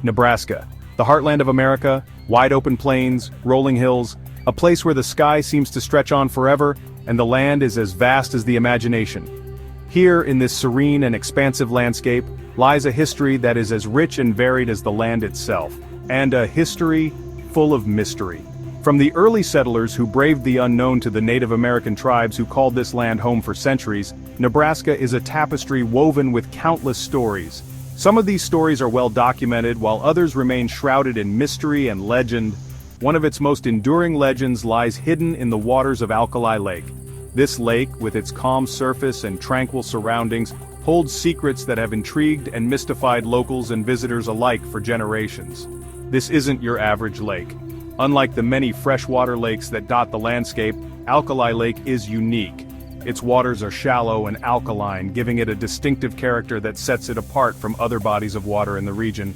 Nebraska, the heartland of America, wide open plains, rolling hills, a place where the sky seems to stretch on forever, and the land is as vast as the imagination. Here, in this serene and expansive landscape, lies a history that is as rich and varied as the land itself, and a history full of mystery. From the early settlers who braved the unknown to the Native American tribes who called this land home for centuries, Nebraska is a tapestry woven with countless stories. Some of these stories are well documented, while others remain shrouded in mystery and legend. One of its most enduring legends lies hidden in the waters of Alkali Lake. This lake, with its calm surface and tranquil surroundings, holds secrets that have intrigued and mystified locals and visitors alike for generations. This isn't your average lake. Unlike the many freshwater lakes that dot the landscape, Alkali Lake is unique. Its waters are shallow and alkaline, giving it a distinctive character that sets it apart from other bodies of water in the region.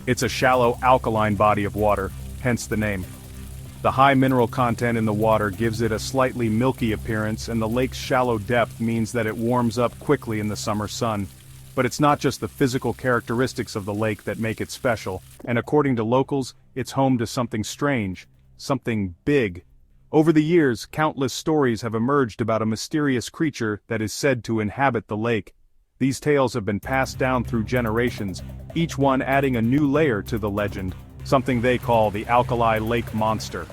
It's a shallow, alkaline body of water, hence the name. The high mineral content in the water gives it a slightly milky appearance, and the lake's shallow depth means that it warms up quickly in the summer sun. But it's not just the physical characteristics of the lake that make it special, and according to locals, it's home to something strange, something big. Over the years, countless stories have emerged about a mysterious creature that is said to inhabit the lake. These tales have been passed down through generations, each one adding a new layer to the legend, something they call the Alkali Lake Monster.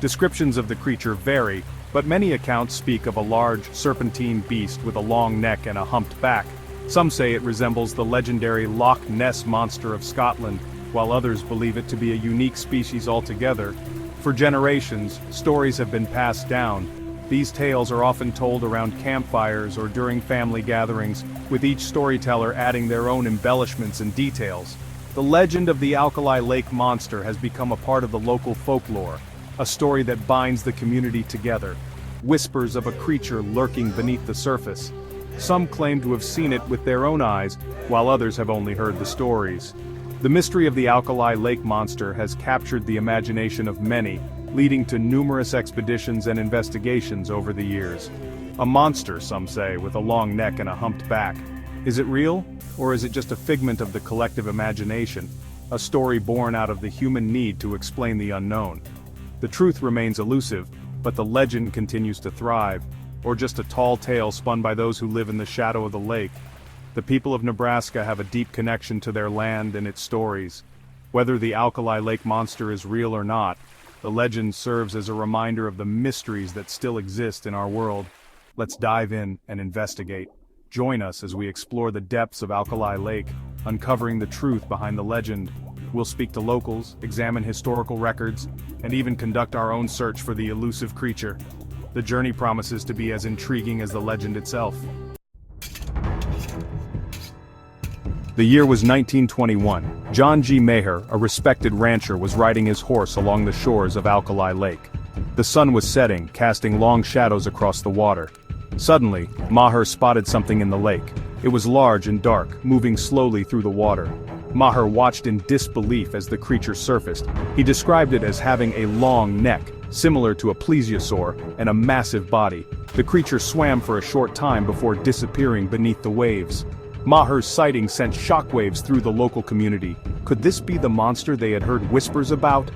Descriptions of the creature vary, but many accounts speak of a large, serpentine beast with a long neck and a humped back. Some say it resembles the legendary Loch Ness Monster of Scotland, while others believe it to be a unique species altogether. For generations, stories have been passed down. These tales are often told around campfires or during family gatherings, with each storyteller adding their own embellishments and details. The legend of the Alkali Lake Monster has become a part of the local folklore, a story that binds the community together. Whispers of a creature lurking beneath the surface. Some claim to have seen it with their own eyes, while others have only heard the stories. The mystery of the Alkali Lake Monster has captured the imagination of many, leading to numerous expeditions and investigations over the years. A monster, some say, with a long neck and a humped back. Is it real, or is it just a figment of the collective imagination, a story born out of the human need to explain the unknown? The truth remains elusive, but the legend continues to thrive, or just a tall tale spun by those who live in the shadow of the lake. The people of Nebraska have a deep connection to their land and its stories. Whether the Alkali Lake Monster is real or not, the legend serves as a reminder of the mysteries that still exist in our world. Let's dive in and investigate. Join us as we explore the depths of Alkali Lake, uncovering the truth behind the legend. We'll speak to locals, examine historical records, and even conduct our own search for the elusive creature. The journey promises to be as intriguing as the legend itself. The year was 1921. John G. Maher, a respected rancher, was riding his horse along the shores of Alkali Lake. The sun was setting, casting long shadows across the water. Suddenly, Maher spotted something in the lake. It was large and dark, moving slowly through the water. Maher watched in disbelief as the creature surfaced. He described it as having a long neck, similar to a plesiosaur, and a massive body. The creature swam for a short time before disappearing beneath the waves. Maher's sighting sent shockwaves through the local community. Could this be the monster they had heard whispers about?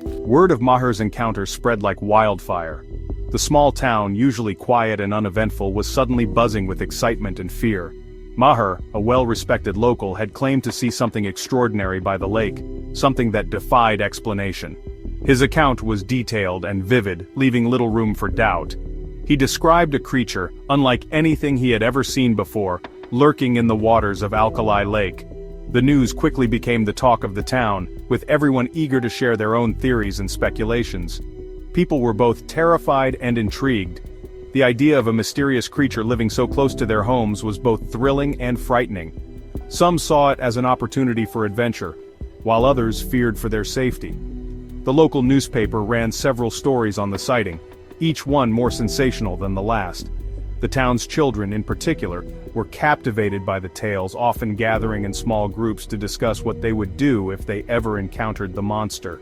Word of Maher's encounter spread like wildfire. The small town, usually quiet and uneventful, was suddenly buzzing with excitement and fear. Maher, a well-respected local, had claimed to see something extraordinary by the lake, something that defied explanation. His account was detailed and vivid, leaving little room for doubt. He described a creature, unlike anything he had ever seen before, lurking in the waters of Alkali Lake. The news quickly became the talk of the town, with everyone eager to share their own theories and speculations. People were both terrified and intrigued. The idea of a mysterious creature living so close to their homes was both thrilling and frightening. Some saw it as an opportunity for adventure, while others feared for their safety. The local newspaper ran several stories on the sighting, each one more sensational than the last. The town's children, in particular, were captivated by the tales, often gathering in small groups to discuss what they would do if they ever encountered the monster.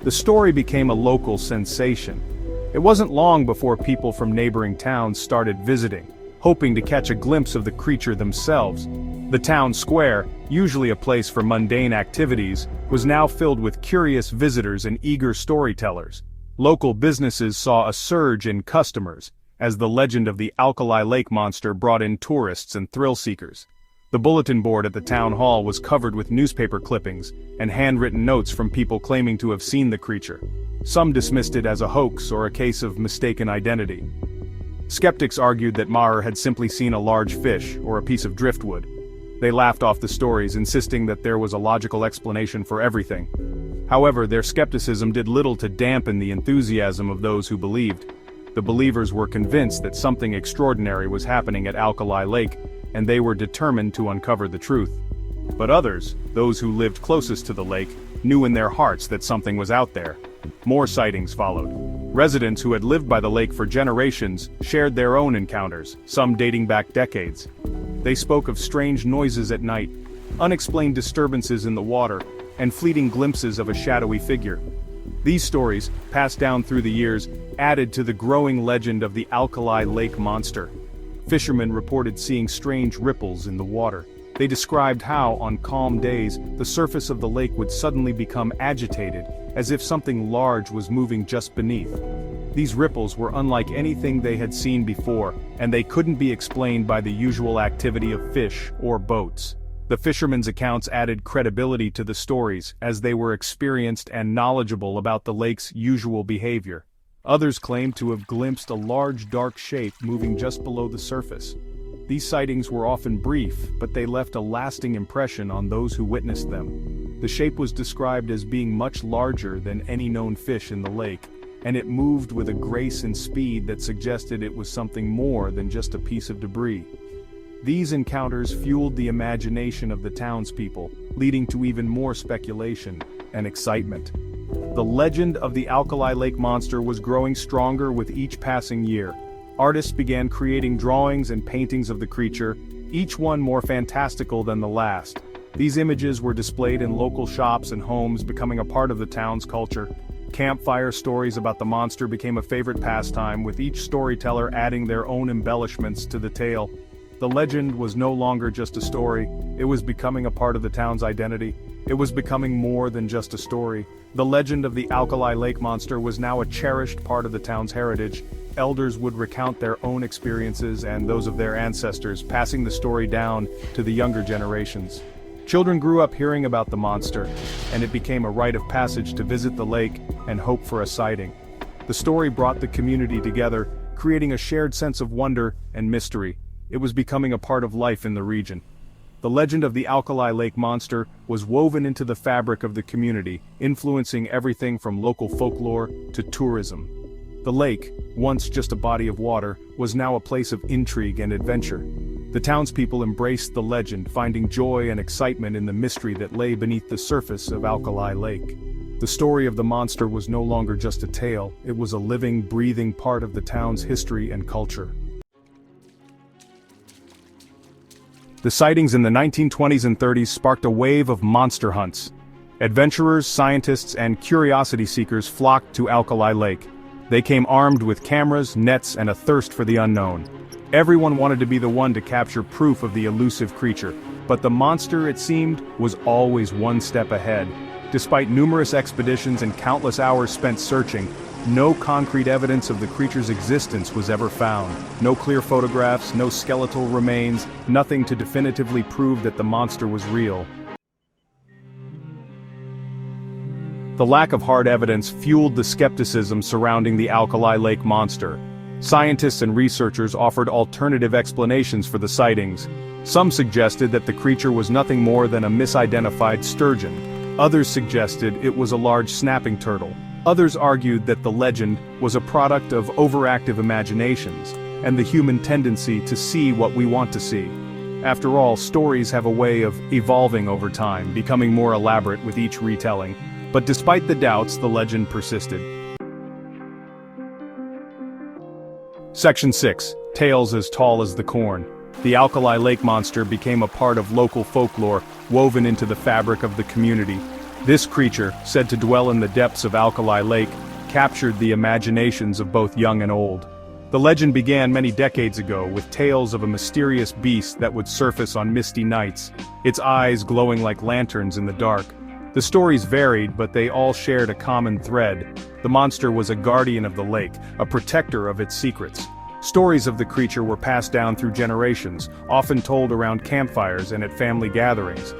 The story became a local sensation. It wasn't long before people from neighboring towns started visiting, hoping to catch a glimpse of the creature themselves. The town square, usually a place for mundane activities, was now filled with curious visitors and eager storytellers. Local businesses saw a surge in customers, as the legend of the Alkali Lake Monster brought in tourists and thrill-seekers. The bulletin board at the town hall was covered with newspaper clippings and handwritten notes from people claiming to have seen the creature. Some dismissed it as a hoax or a case of mistaken identity. Skeptics argued that Maher had simply seen a large fish or a piece of driftwood. They laughed off the stories, insisting that there was a logical explanation for everything. However, their skepticism did little to dampen the enthusiasm of those who believed. The believers were convinced that something extraordinary was happening at Alkali Lake, and they were determined to uncover the truth. But others, those who lived closest to the lake, knew in their hearts that something was out there. More sightings followed. Residents who had lived by the lake for generations shared their own encounters, some dating back decades. They spoke of strange noises at night, unexplained disturbances in the water, and fleeting glimpses of a shadowy figure. These stories, passed down through the years, added to the growing legend of the Alkali Lake Monster. Fishermen reported seeing strange ripples in the water. They described how, on calm days, the surface of the lake would suddenly become agitated, as if something large was moving just beneath. These ripples were unlike anything they had seen before, and they couldn't be explained by the usual activity of fish or boats. The fishermen's accounts added credibility to the stories, as they were experienced and knowledgeable about the lake's usual behavior. Others claimed to have glimpsed a large dark shape moving just below the surface. These sightings were often brief, but they left a lasting impression on those who witnessed them. The shape was described as being much larger than any known fish in the lake, and it moved with a grace and speed that suggested it was something more than just a piece of debris. These encounters fueled the imagination of the townspeople, leading to even more speculation and excitement. The legend of the Alkali Lake Monster was growing stronger with each passing year. Artists began creating drawings and paintings of the creature, each one more fantastical than the last. These images were displayed in local shops and homes, becoming a part of the town's culture. Campfire stories about the monster became a favorite pastime, with each storyteller adding their own embellishments to the tale. The legend was no longer just a story, it was becoming a part of the town's identity. It was becoming more than just a story. The legend of the Alkali Lake Monster was now a cherished part of the town's heritage. Elders would recount their own experiences and those of their ancestors, passing the story down to the younger generations. Children grew up hearing about the monster, and it became a rite of passage to visit the lake and hope for a sighting. The story brought the community together, creating a shared sense of wonder and mystery. It was becoming a part of life in the region. The legend of the Alkali Lake Monster was woven into the fabric of the community, influencing everything from local folklore to tourism. The lake, once just a body of water, was now a place of intrigue and adventure. The townspeople embraced the legend, finding joy and excitement in the mystery that lay beneath the surface of Alkali Lake. The story of the monster was no longer just a tale, it was a living, breathing part of the town's history and culture. The sightings in the 1920s and 30s sparked a wave of monster hunts. Adventurers, scientists, and curiosity seekers flocked to Alkali Lake. They came armed with cameras, nets, and a thirst for the unknown. Everyone wanted to be the one to capture proof of the elusive creature, but the monster, it seemed, was always one step ahead. Despite numerous expeditions and countless hours spent searching, no concrete evidence of the creature's existence was ever found. No clear photographs, no skeletal remains, nothing to definitively prove that the monster was real. The lack of hard evidence fueled the skepticism surrounding the Alkali Lake Monster. Scientists and researchers offered alternative explanations for the sightings. Some suggested that the creature was nothing more than a misidentified sturgeon. Others suggested it was a large snapping turtle. Others argued that the legend was a product of overactive imaginations, and the human tendency to see what we want to see. After all, stories have a way of evolving over time, becoming more elaborate with each retelling. But despite the doubts, the legend persisted. Section 6. Tales as Tall as the Corn. The Alkali Lake Monster became a part of local folklore, woven into the fabric of the community. This creature, said to dwell in the depths of Alkali Lake, captured the imaginations of both young and old. The legend began many decades ago with tales of a mysterious beast that would surface on misty nights, its eyes glowing like lanterns in the dark. The stories varied, but they all shared a common thread. The monster was a guardian of the lake, a protector of its secrets. Stories of the creature were passed down through generations, often told around campfires and at family gatherings.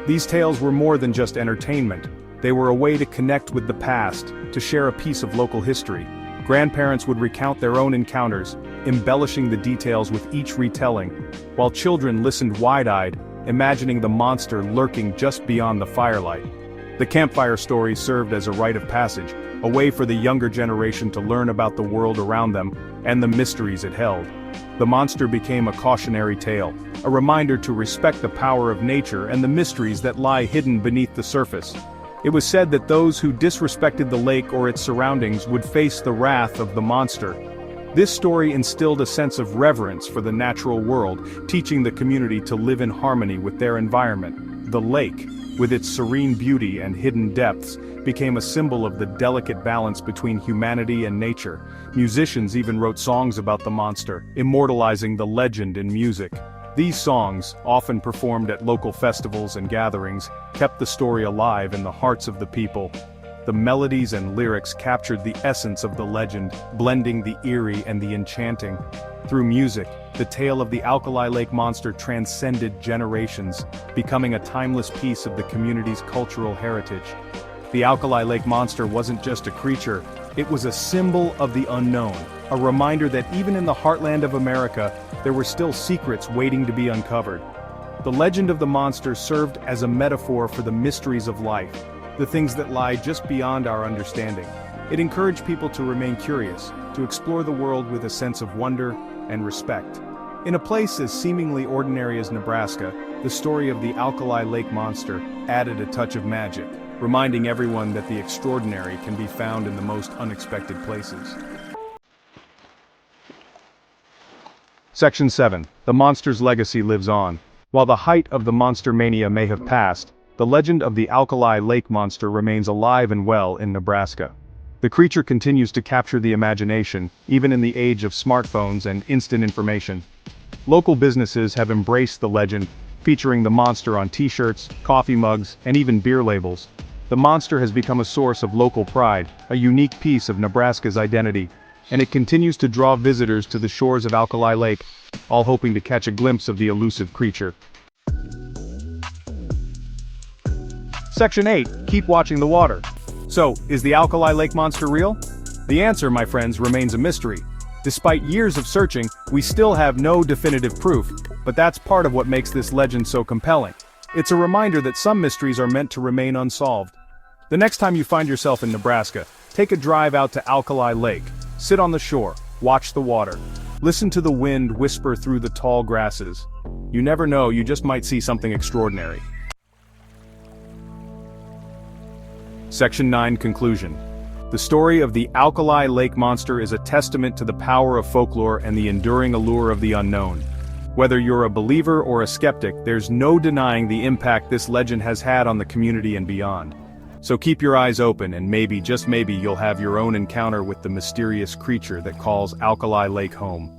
These tales were more than just entertainment. They were a way to connect with the past, to share a piece of local history. Grandparents would recount their own encounters, embellishing the details with each retelling, while children listened wide-eyed, imagining the monster lurking just beyond the firelight. The campfire story served as a rite of passage, a way for the younger generation to learn about the world around them and the mysteries it held. The monster became a cautionary tale, a reminder to respect the power of nature and the mysteries that lie hidden beneath the surface. It was said that those who disrespected the lake or its surroundings would face the wrath of the monster. This story instilled a sense of reverence for the natural world, teaching the community to live in harmony with their environment. The lake, with its serene beauty and hidden depths, became a symbol of the delicate balance between humanity and nature. Musicians even wrote songs about the monster, immortalizing the legend in music. These songs, often performed at local festivals and gatherings, kept the story alive in the hearts of the people. The melodies and lyrics captured the essence of the legend, blending the eerie and the enchanting. Through music, the tale of the Alkali Lake Monster transcended generations, becoming a timeless piece of the community's cultural heritage. The Alkali Lake Monster wasn't just a creature, it was a symbol of the unknown, a reminder that even in the heartland of America, there were still secrets waiting to be uncovered. The legend of the monster served as a metaphor for the mysteries of life, the things that lie just beyond our understanding. It encouraged people to remain curious, to explore the world with a sense of wonder and respect. In a place as seemingly ordinary as Nebraska, the story of the Alkali Lake Monster added a touch of magic, reminding everyone that the extraordinary can be found in the most unexpected places. Section 7. The monster's legacy lives on. While the height of the monster mania may have passed, the legend of the Alkali Lake Monster remains alive and well in Nebraska. The creature continues to capture the imagination, even in the age of smartphones and instant information. Local businesses have embraced the legend, featuring the monster on t-shirts, coffee mugs, and even beer labels. The monster has become a source of local pride, a unique piece of Nebraska's identity, and it continues to draw visitors to the shores of Alkali Lake, all hoping to catch a glimpse of the elusive creature. Section 8. Keep watching the water. So, is the Alkali Lake Monster real? The answer, my friends, remains a mystery. Despite years of searching, we still have no definitive proof, but that's part of what makes this legend so compelling. It's a reminder that some mysteries are meant to remain unsolved. The next time you find yourself in Nebraska, take a drive out to Alkali Lake. Sit on the shore, watch the water. Listen to the wind whisper through the tall grasses. You never know, you just might see something extraordinary. Section 9. Conclusion. The story of the Alkali Lake Monster is a testament to the power of folklore and the enduring allure of the unknown. Whether you're a believer or a skeptic, there's no denying the impact this legend has had on the community and beyond. So keep your eyes open and maybe, just maybe, you'll have your own encounter with the mysterious creature that calls Alkali Lake home.